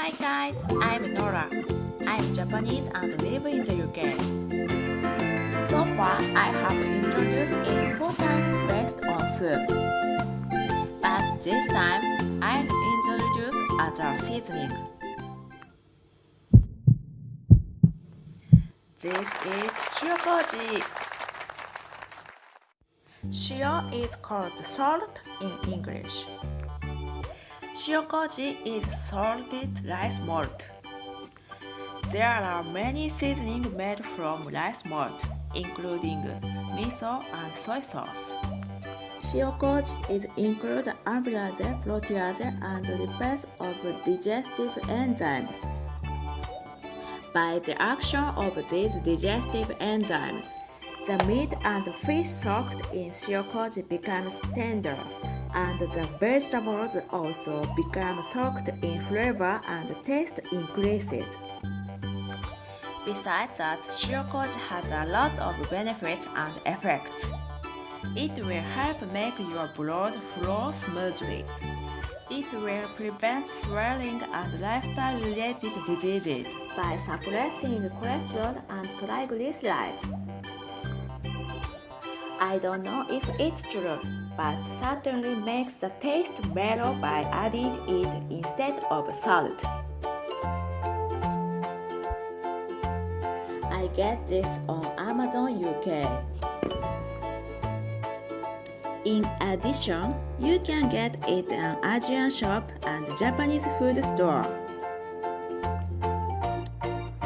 Hi guys, I'm Nora. I'm Japanese and live in the UK. So far, I have introduced it 4 times based on soup. But this time, I'll introduce other seasoning. This is SHIO-KOJI. Shio is called salt in English. SHIO-KOJI is salted rice malt. There are many seasonings made from rice malt, including miso and soy sauce. SHIO-KOJI is include amylase, protease, and lipase of digestive enzymes. By the action of these digestive enzymes, the meat and fish soaked in SHIO-KOJI becomes tender, and the vegetables also become soaked in flavor and taste increases. Besides that, SHIO-KOJI has a lot of benefits and effects. It will help make your blood flow smoothly. It will prevent swelling and lifestyle-related diseases by suppressing cholesterol and triglycerides. I don't know if it's true, but certainly makes the taste mellow by adding it instead of salt. I get this on Amazon UK. In addition, you can get it in Asian shop and Japanese food store.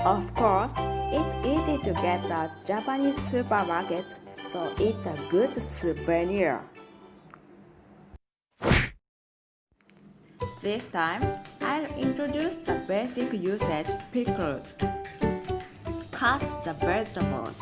Of course, it's easy to get at Japanese supermarkets, so it's a good souvenir. This time, I'll introduce the basic usage pickles. Cut the vegetables.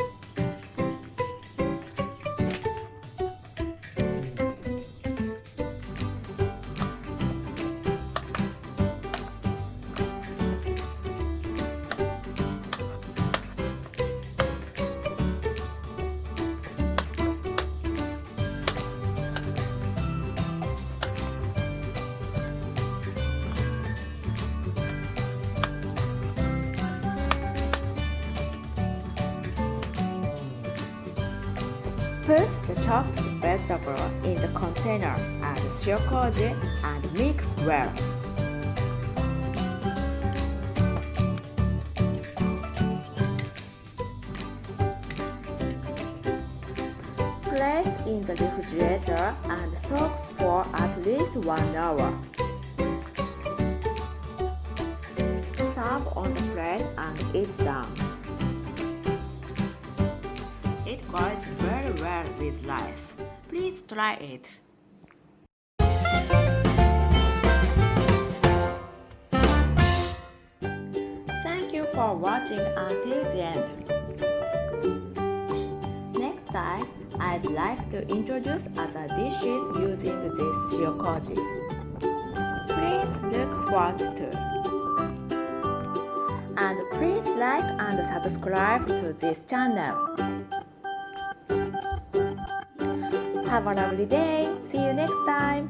Put the chopped vegetable in the container, add SHIO-KOJI and mix well. Place in the refrigerator and soak for at least 1 hour. Serve on the plate and it's done. It goes very well with rice. Please try it. Thank you for watching until the end. Next time, I'd like to introduce other dishes using this SHIO-KOJI. Please look forward to. And please like and subscribe to this channel. Have a lovely day. See you next time.